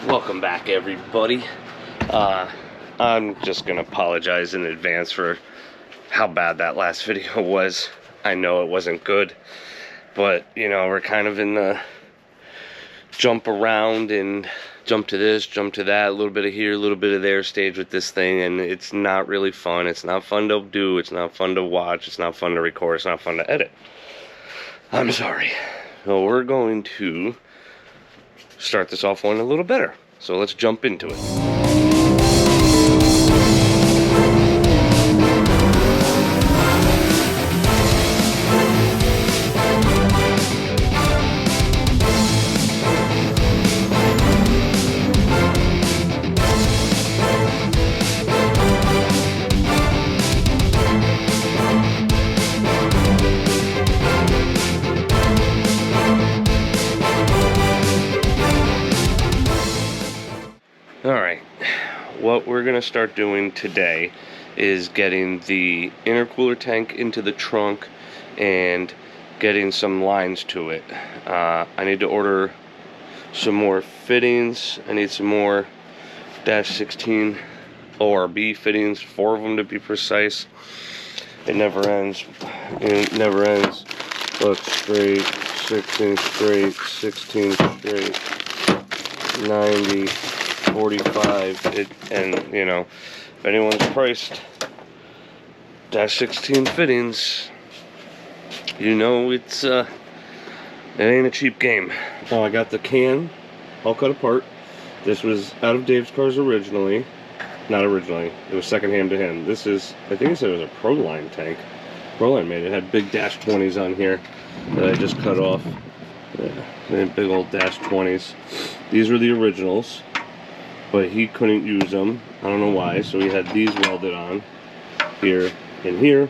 Welcome back, everybody. I'm just gonna apologize in advance for how bad that last video was. I know it wasn't good, but you know, we're kind of in the jump around and jump to this, jump to that, a little bit of here, a little bit of there stage with this thing, and it's not really fun. It's not fun to do, it's not fun to watch, it's not fun to record, it's not fun to edit. I'm sorry. So we're going to start this off one a little better. So let's jump into it. Alright, what we're going to start doing today is getting the intercooler tank into the trunk and getting some lines to it. I need to order some more fittings. I need some more -16 ORB fittings, 4 of them to be precise. It never ends. It never ends. Look straight, 16 straight, 16 straight, 90. 45, and you know, if anyone's priced -16 fittings, you know it ain't a cheap game. Oh, I got the can all cut apart. This was out of Dave's cars originally. Not originally, it was secondhand to him. This is, I think he said it was a Proline tank. Proline made it. It had big -20s on here that I just cut off. Yeah, big old -20s. These were the originals, but he couldn't use them. I don't know why, so he had these welded on here and here.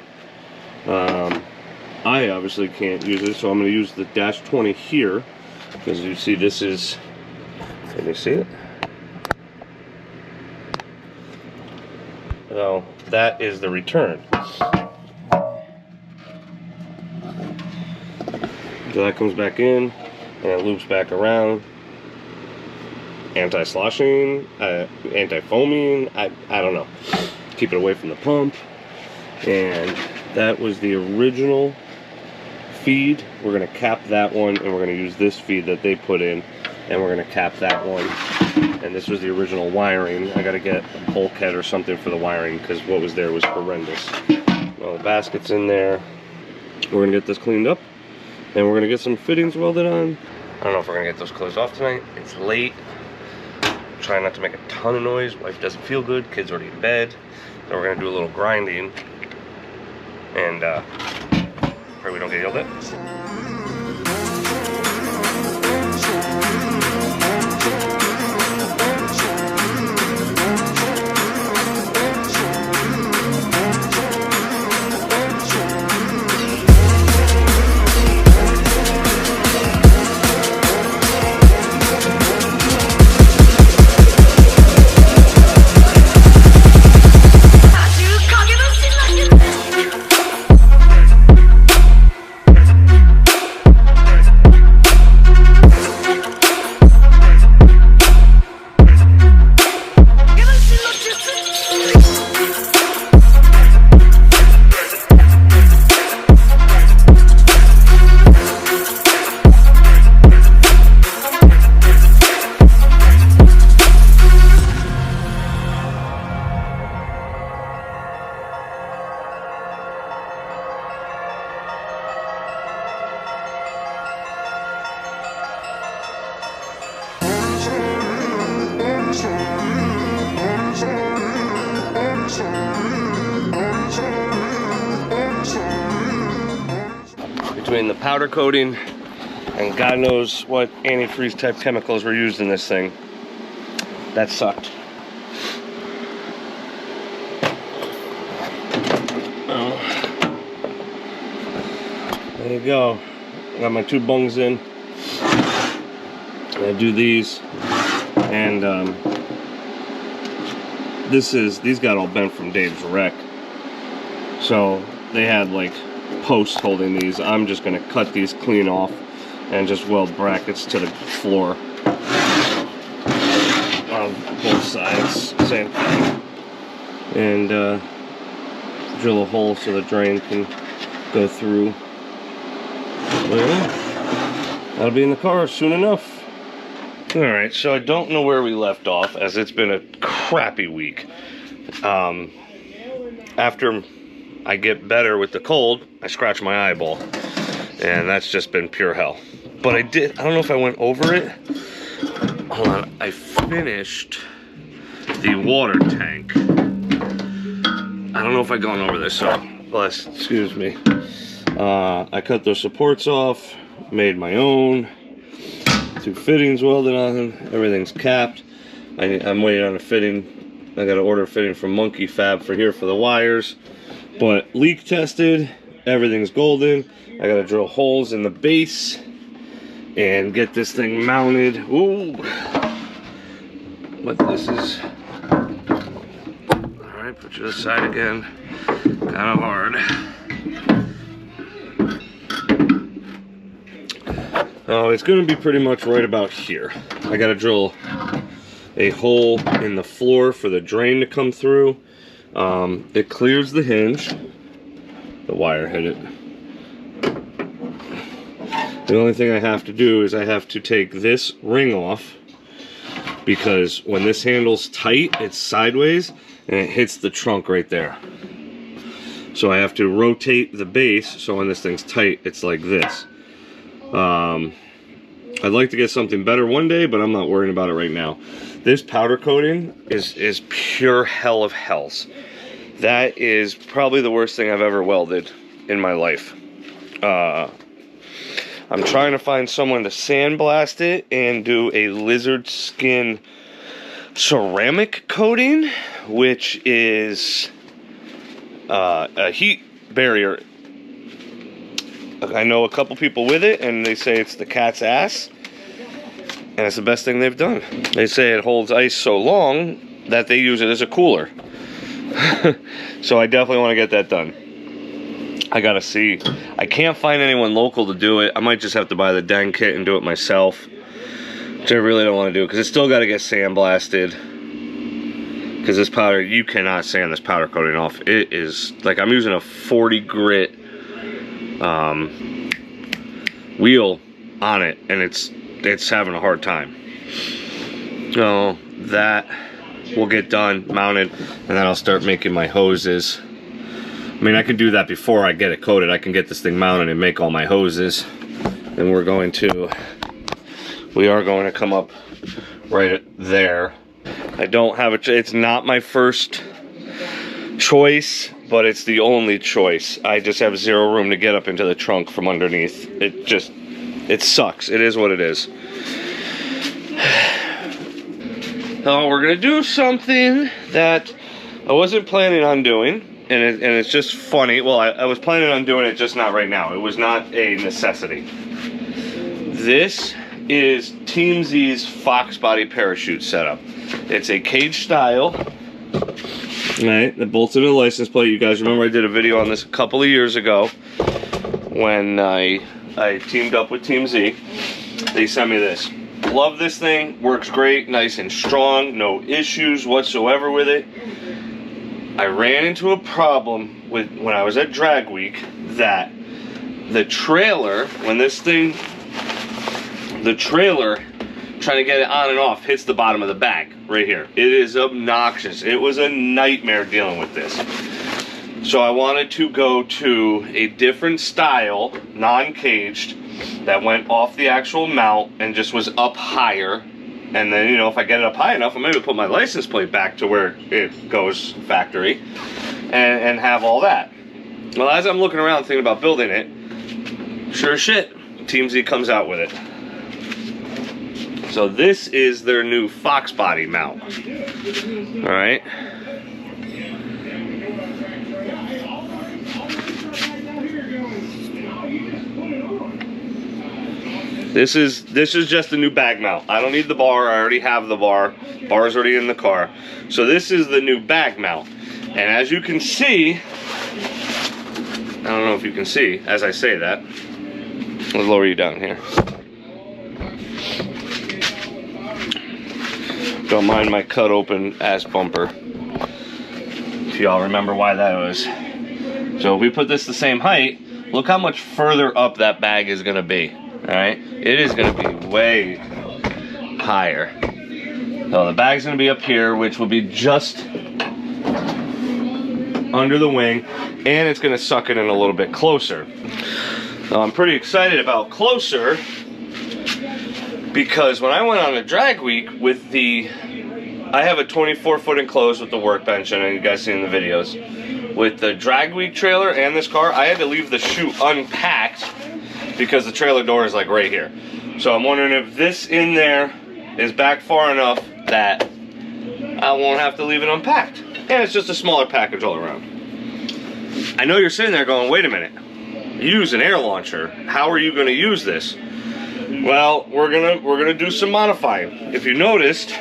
I obviously can't use it, so I'm going to use the -20 here, because you see this is, can you see it? So that is the return. So that comes back in and it loops back around. Anti-sloshing, anti-foaming, I don't know. Keep it away from the pump. And that was the original feed. We're going to cap that one, and we're going to use this feed that they put in, and we're going to cap that one. And this was the original wiring. I got to get a bulkhead or something for the wiring, because what was there was horrendous. Well, the basket's in there. We're going to get this cleaned up, and we're going to get some fittings welded on. I don't know if we're going to get those closed off tonight. It's late. Trying not to make a ton of noise. Wife doesn't feel good. Kids already in bed. So we're gonna do a little grinding and pray we don't get yelled at. Between the powder coating and God knows what antifreeze type chemicals were used in this thing, that sucked. Oh. There you go. I got my 2 bungs in. I do these, and these got all bent from Dave's wreck. So they had like posts holding these. I'm just gonna cut these clean off and just weld brackets to the floor. around both sides, same thing. And drill a hole so the drain can go through. Well, that'll be in the car soon enough. Alright, so I don't know where we left off, as it's been a crappy week. After I get better with the cold, I scratch my eyeball. And that's just been pure hell. But I don't know if I went over it. Hold on, I finished the water tank. I don't know if I've gone over this, so excuse me. I cut those supports off, made my own. 2 fittings welded on them, everything's capped. I'm waiting on a fitting. I gotta order a fitting from Monkey Fab for here for the wires. But leak tested, everything's golden. I gotta drill holes in the base and get this thing mounted. Ooh, but this is, all right, put you aside again, kind of hard. Oh, it's gonna be pretty much right about here. I gotta drill a hole in the floor for the drain to come through. It clears the hinge. The wire hit it. The only thing I have to do is I have to take this ring off, because when this handle's tight, it's sideways and it hits the trunk right there. So I have to rotate the base so when this thing's tight, it's like this. I'd like to get something better one day, but I'm not worrying about it right now. This powder coating is pure hell of hells. That is probably the worst thing I've ever welded in my life. I'm trying to find someone to sandblast it and do a lizard skin ceramic coating, which is a heat barrier. I know a couple people with it, and they say it's the cat's ass, and it's the best thing they've done. They say it holds ice so long that they use it as a cooler. So I definitely want to get that done. I gotta see. I can't find anyone local to do it. I might just have to buy the dang kit and do it myself, which I really don't want to do, because it's still got to get sandblasted. Because this powder, you cannot sand this powder coating off. It is, like, I'm using a 40 grit wheel on it, and it's having a hard time. So that will get done, mounted, and then I'll start making my hoses. I mean, I can do that before I get it coated. I can get this thing mounted and make all my hoses. And we are going to come up right there. I don't have it's not my first choice, but it's the only choice. I just have zero room to get up into the trunk from underneath. It sucks. It is what it is. Oh, we're gonna do something that I wasn't planning on doing. And it's just funny. Well, I was planning on doing it, just not right now. It was not a necessity. This is Team Z's foxbody parachute setup. It's a cage style. Alright, the bolts in the license plate. You guys remember I did a video on this a couple of years ago when I teamed up with Team Z. They sent me this. Love this thing. Works great. Nice and strong. No issues whatsoever with it. I ran into a problem when I was at Drag Week, that the trailer, trying to get it on and off, hits the bottom of the bag right here. It is obnoxious. It was a nightmare dealing with this. So I wanted to go to a different style, non-caged, that went off the actual mount and just was up higher. And then, you know, if I get it up high enough, I'm able to put my license plate back to where it goes factory and have all that. Well, as I'm looking around thinking about building it, sure as shit, Team Z comes out with it. So this is their new foxbody mount. All right. This is just a new bag mount. I don't need the bar. I already have the bar. Bar's already in the car. So this is the new bag mount. And as you can see, I don't know if you can see as I say that. Let's lower you down here. Don't mind my cut open ass bumper. If y'all remember why that was. So if we put this the same height, look how much further up that bag is gonna be. Alright? It is gonna be way higher. So the bag's gonna be up here, which will be just under the wing, and it's gonna suck it in a little bit closer. Now, I'm pretty excited about closer because when I went on a drag week with I have a 24-foot enclosed with the workbench, and you guys see in the videos. With the drag week trailer and this car, I had to leave the chute unpacked because the trailer door is like right here. So I'm wondering if this in there is back far enough that I won't have to leave it unpacked. And it's just a smaller package all around. I know you're sitting there going, wait a minute. You use an air launcher. How are you going to use this? Well, we're gonna do some modifying. If you noticed,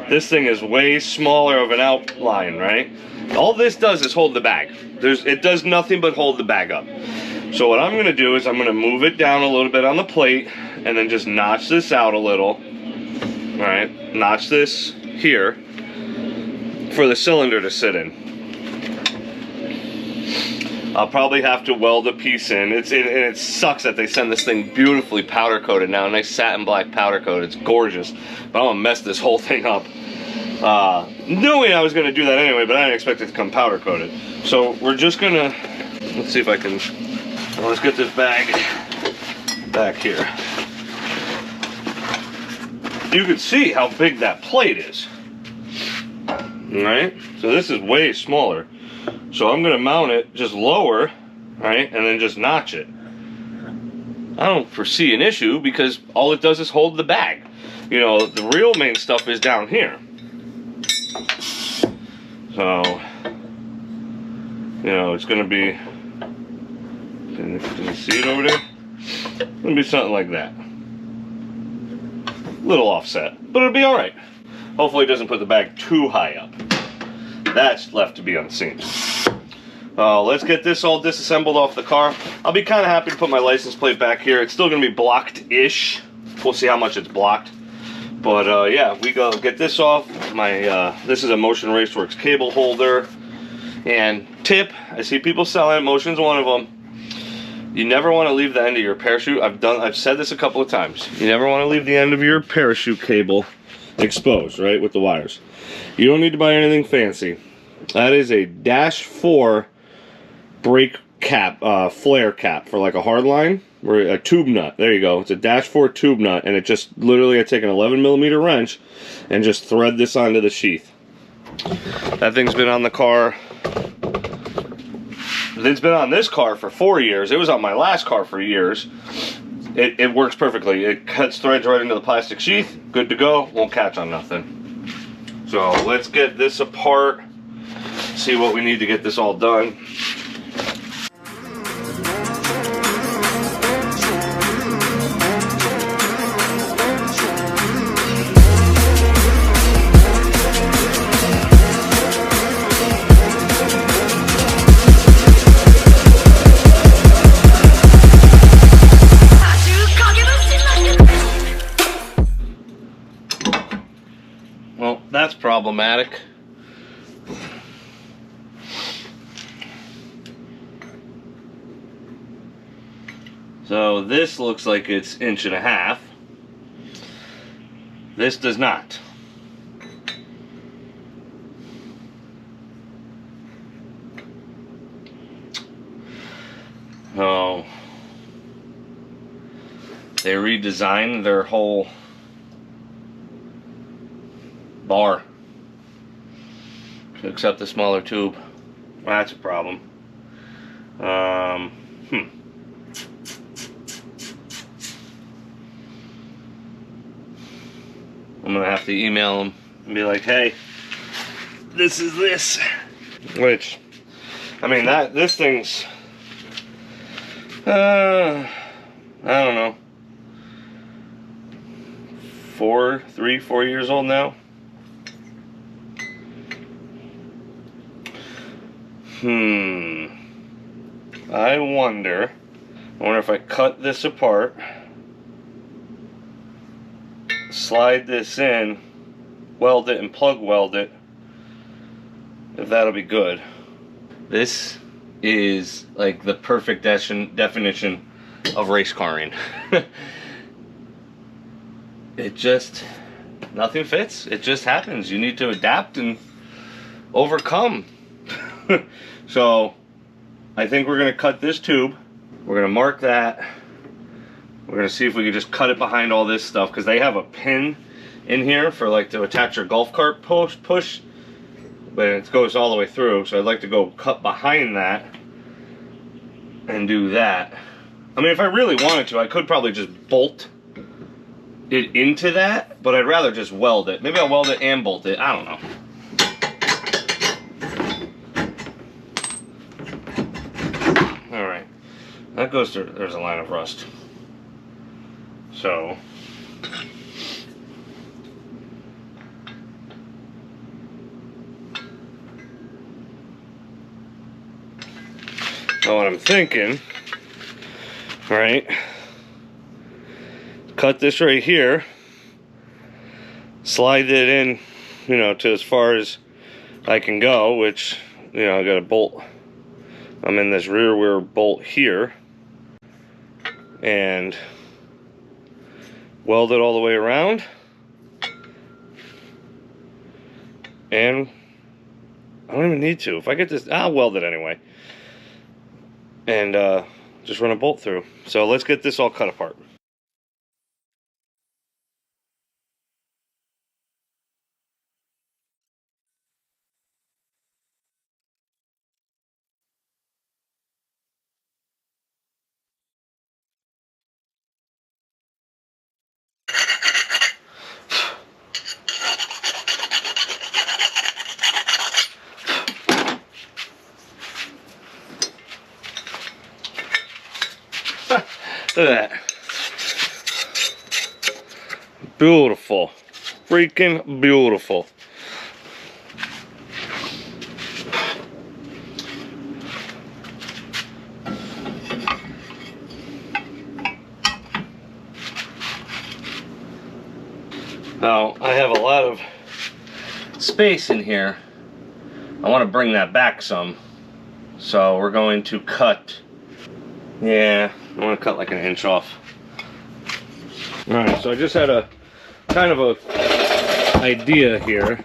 this thing is way smaller of an outline, right? All this does is hold the bag. It does nothing but hold the bag up. So what I'm gonna do is I'm gonna move it down a little bit on the plate and then just notch this out a little. All right, notch this here for the cylinder to sit in. I'll probably have to weld a piece in. It sucks that they send this thing beautifully powder coated now, a nice satin black powder coat. It's gorgeous, but I'm gonna mess this whole thing up. Knowing I was gonna do that anyway, but I didn't expect it to come powder coated. So we're just gonna, let's see if I can, let's get this bag back here. You can see how big that plate is. All right, so this is way smaller. So I'm gonna mount it just lower, right, and then just notch it. I don't foresee an issue because all it does is hold the bag. You know, the real main stuff is down here. So, you know, it's gonna be, can you see it over there? It's gonna be something like that. Little offset, but it'll be all right. Hopefully it doesn't put the bag too high up. That's left to be unseen. Let's get this all disassembled off the car. I'll be kind of happy to put my license plate back here. It's still going to be blocked-ish. We'll see how much it's blocked. But yeah, we go get this off. This is a Motion Raceworks cable holder. And tip, I see people selling it. Motion's one of them. You never want to leave the end of your parachute. I've said this a couple of times. You never want to leave the end of your parachute cable exposed, right, with the wires. You don't need to buy anything fancy. That is a -4 brake cap, flare cap for like a hard line, or a tube nut. There you go. It's a -4 tube nut, and it just literally, I take an 11mm wrench and just thread this onto the sheath. That thing's been on the car. It's been on this car for 4 years. It was on my last car for years. It works perfectly. It cuts threads right into the plastic sheath. Good to go. Won't catch on nothing. So let's get this apart. See what we need to get this all done. Well, that's problematic. So this looks like it's 1.5 inches. This does not. So they redesigned their whole bar to accept the smaller tube. Well, that's a problem. I'm gonna have to email them and be like, hey, this is this. Which, I mean, this thing's, I don't know, 4 years old now. I wonder if I cut this apart, slide this in, weld it and plug weld it, if that'll be good. This is like the perfect definition of race carring. It just, nothing fits. It just happens. You need to adapt and overcome. So I think we're gonna cut this tube. We're gonna mark that. We're gonna see if we can just cut it behind all this stuff, because they have a pin in here for like to attach your golf cart push, but it goes all the way through. So I'd like to go cut behind that and do that. I mean, if I really wanted to, I could probably just bolt it into that, but I'd rather just weld it. Maybe I'll weld it and bolt it. I don't know. All right, that goes through. There's a line of rust. So what I'm thinking, right, cut this right here, slide it in, you know, to as far as I can go, which, you know, I got a bolt. I'm in this rear bolt here, and weld it all the way around, and I don't even need to. If I get this, I'll weld it anyway, and just run a bolt through. So let's get this all cut apart. Look at that. Beautiful. Freaking beautiful. Now, I have a lot of space in here. I want to bring that back some. So we're going to cut, yeah, I want to cut like an inch off. Alright, so I just had a kind of a idea here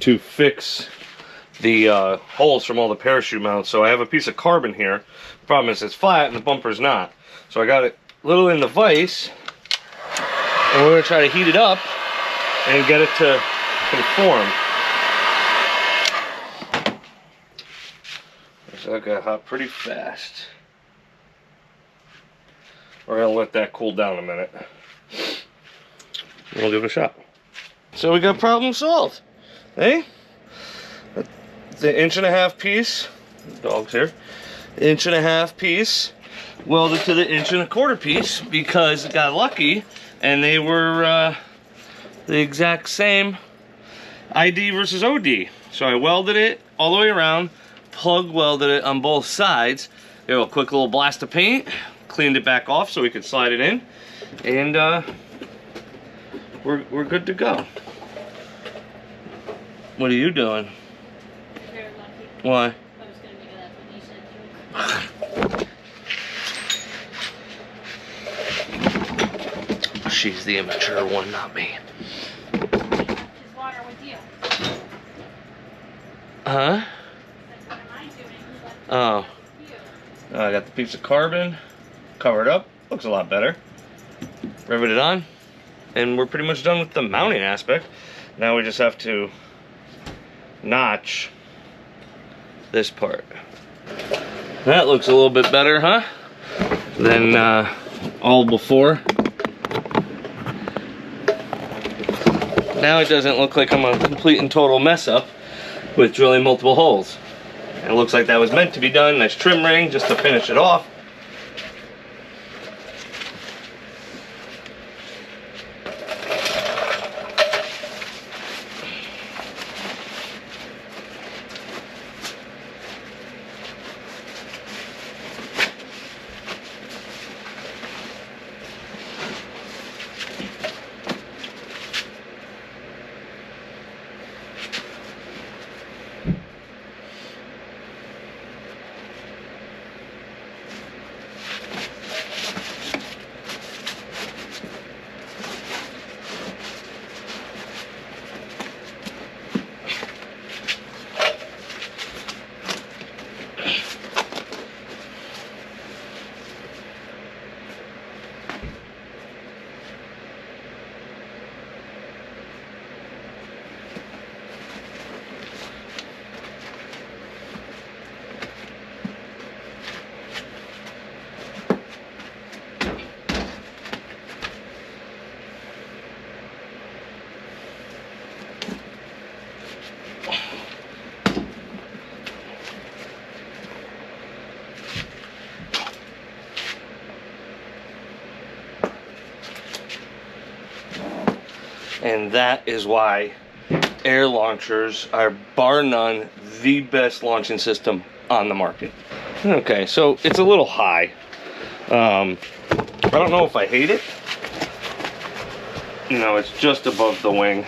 to fix the holes from all the parachute mounts. So I have a piece of carbon here. Problem is it's flat and the bumper's not. So I got it a little in the vise, and we're going to try to heat it up and get it to conform. So that got hot pretty fast. We're gonna let that cool down a minute. We'll give it a shot. So we got problem solved. Hey? The 1.5 piece, dog's here, 1.5 piece welded to the 1.25 piece because it got lucky and they were the exact same ID versus OD. So I welded it all the way around, plug welded it on both sides. Gave a quick little blast of paint, cleaned it back off so we could slide it in, and we're good to go. What are you doing? Very lucky. Why? I was going to make that when you said She's the immature one, not me. Is water with you? Huh? Like, what am I doing? Oh. I got the piece of carbon covered up. Looks a lot better. Riveted on. And we're pretty much done with the mounting aspect. Now we just have to notch this part. That looks a little bit better, huh? Than all before. Now it doesn't look like I'm a complete and total mess up with drilling multiple holes. It looks like that was meant to be done. Nice trim ring just to finish it off. And that is why air launchers are bar none the best launching system on the market. Okay, so it's a little high. I don't know if I hate it. You know, it's just above the wing.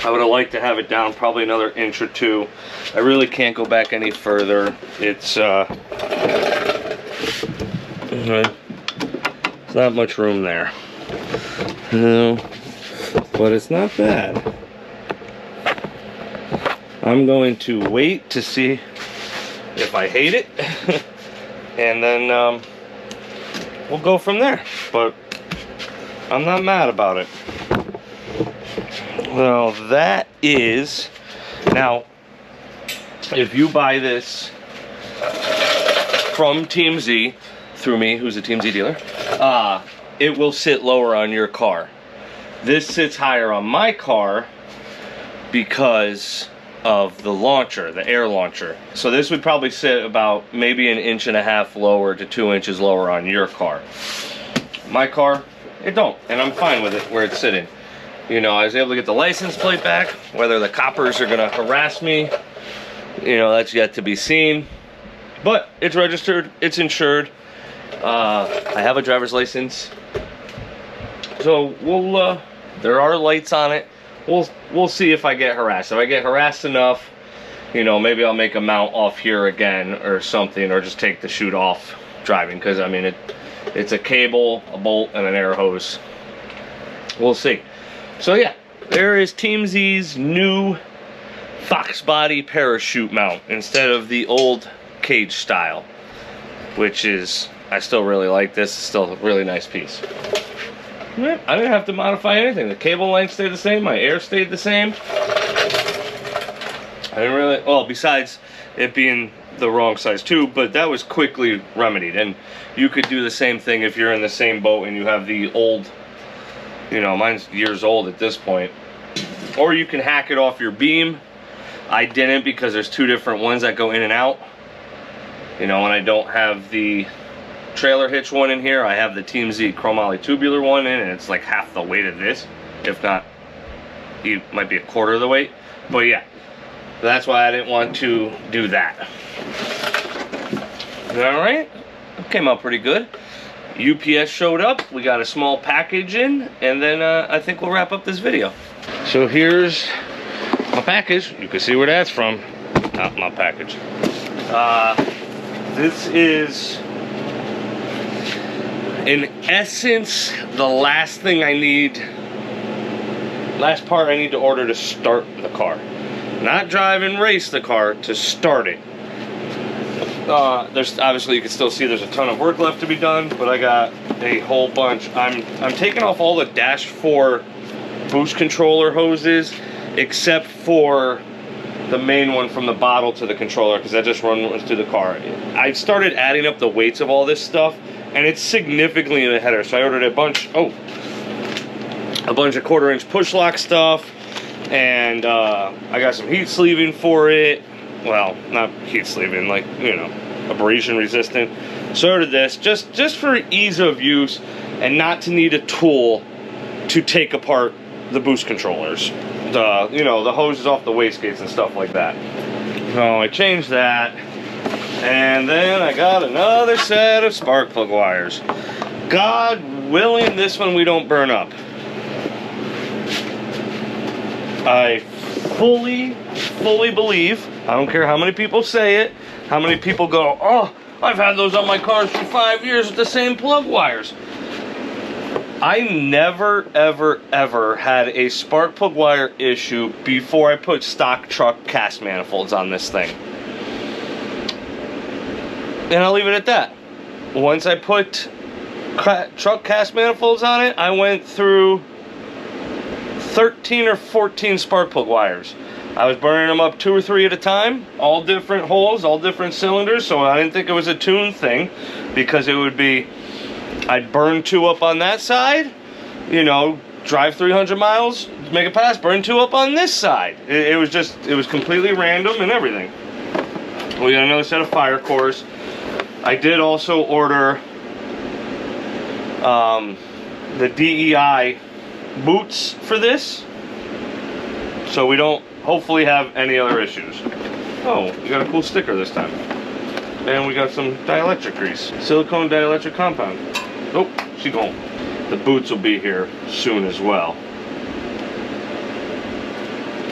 I would have liked to have it down probably another inch or two. I really can't go back any further. It's not much room there. But it's not bad. I'm going to wait to see if I hate it. And then we'll go from there. But I'm not mad about it. Well, that is... Now, if you buy this from Team Z, through me, who's a Team Z dealer, it will sit lower on your car. This sits higher on my car because of the launcher, the air launcher. So this would probably sit about maybe 1.5 inches lower to 2 inches lower on your car. My car, it don't, and I'm fine with it where it's sitting. You know, I was able to get the license plate back. Whether the coppers are gonna harass me, you know, that's yet to be seen. But it's registered, it's insured. I have a driver's license. So we'll, there are lights on it. We'll see if I get harassed. If I get harassed enough, you know, maybe I'll make a mount off here again or something, or just take the chute off driving, because I mean it's a cable, a bolt, and an air hose. We'll see. So yeah, there is Team Z's new foxbody parachute mount instead of the old cage style, which is, I still really like this. It's still a really nice piece. I didn't have to modify anything. The cable length stayed the same. My air stayed the same. I didn't really, well, besides it being the wrong size tube, but that was quickly remedied. And you could do the same thing if you're in the same boat and you have the old, you know, mine's years old at this point. Or you can hack it off your beam. I didn't, because there's two different ones that go in and out. You know, and I don't have the trailer hitch one in here. I have the Team Z chromoly tubular one in, and it's like half the weight of this, if not, it might be a quarter of the weight. But yeah, that's why I didn't want to do that. All right, it came out pretty good. UPS showed up, we got a small package in, and then I think we'll wrap up this video. So here's my package. You can see where that's from. Not my package. This is, in essence, the last thing I need, last part I need to order to start the car. Not drive and race the car, to start it. There's obviously, you can still see there's a ton of work left to be done, but I got a whole bunch. I'm taking off all the Dash 4 boost controller hoses, except for the main one from the bottle to the controller, because that just runs through the car. I started adding up the weights of all this stuff, and it's significantly in the header. So I ordered a bunch of 1/4-inch push lock stuff, and I got some heat sleeving for it. Well, not heat sleeving, like, you know, abrasion resistant. So I ordered this just for ease of use and not to need a tool to take apart the boost controllers. You know, the hoses off the wastegates and stuff like that. So I changed that, and then I got another set of spark plug wires. God willing, this one we don't burn up. I fully believe, I don't care how many people say it, how many people go, oh, I've had those on my cars for 5 years with the same plug wires. I never, ever had a spark plug wire issue before I put stock truck cast manifolds on this thing. And I'll leave it at that. Once I put truck cast manifolds on it, I went through 13 or 14 spark plug wires. I was burning them up 2 or 3 at a time, all different holes, all different cylinders, so I didn't think it was a tune thing, because it would be, I'd burn 2 up on that side, you know, drive 300 miles, make a pass, burn 2 up on this side. It was just, it was completely random and everything. We got another set of fire cores. I did also order the DEI boots for this, so we don't hopefully have any other issues. Oh, we got a cool sticker this time. And we got some dielectric grease. Silicone dielectric compound. Nope, she gone. The boots will be here soon as well.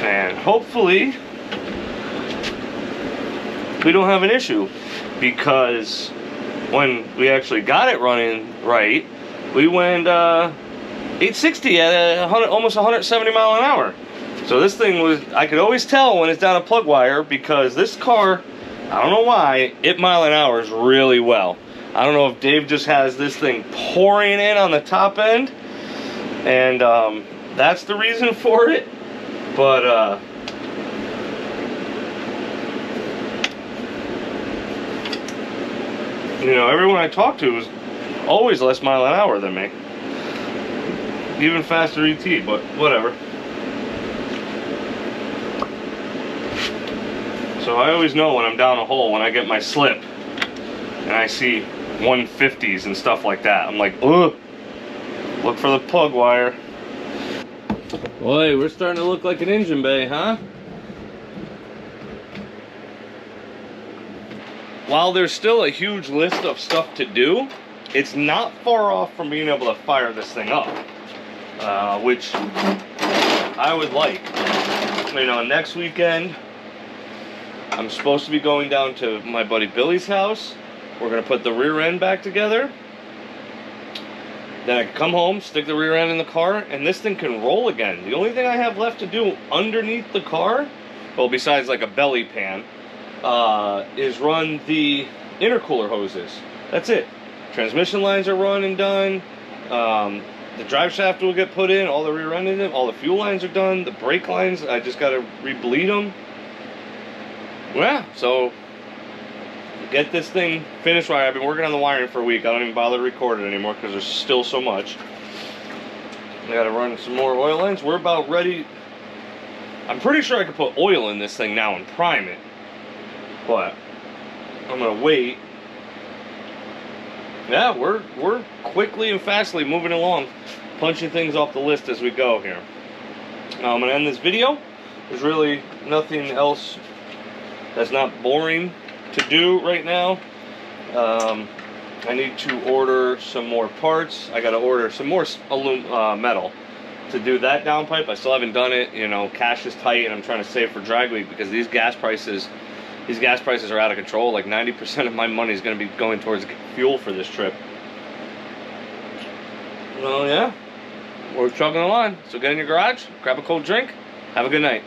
And hopefully we don't have an issue, because when we actually got it running right, we went 860 at almost 170 mile an hour. So this thing was, I could always tell when it's down a plug wire, because this car, I don't know why, it mile an hour is really well. I don't know if Dave just has this thing pouring in on the top end, and that's the reason for it. But you know, everyone I talk to is always less mile an hour than me. Even faster ET, but whatever. So I always know when I'm down a hole, when I get my slip and I see 150s and stuff like that, I'm like, ugh, look for the plug wire. Boy, we're starting to look like an engine bay, huh? While there's still a huge list of stuff to do, it's not far off from being able to fire this thing up, which I would like. You know, next weekend, I'm supposed to be going down to my buddy Billy's house. We're gonna put the rear end back together. Then I can come home, stick the rear end in the car, and this thing can roll again. The only thing I have left to do underneath the car, well, besides like a belly pan, is run the intercooler hoses. That's it. Transmission lines are run and done. The drive shaft will get put in, all the rear end in it, all the fuel lines are done, the brake lines, I just gotta re-bleed them. Yeah, so get this thing finished right. I've been working on the wiring for a week. I don't even bother to record it anymore because there's still so much. I gotta run some more oil lines. We're about ready. I'm pretty sure I could put oil in this thing now and prime it, but I'm gonna wait. Yeah, we're quickly and fastly moving along, punching things off the list as we go here. I'm gonna end this video. There's really nothing else that's not boring to do right now. I need to order some more parts. I gotta order some more metal to do that downpipe. I still haven't done it. You know, cash is tight and I'm trying to save for drag week because these gas prices are out of control. Like 90% of my money is gonna be going towards fuel for this trip. Well, yeah, we're chugging along. So get in your garage, grab a cold drink, have a good night.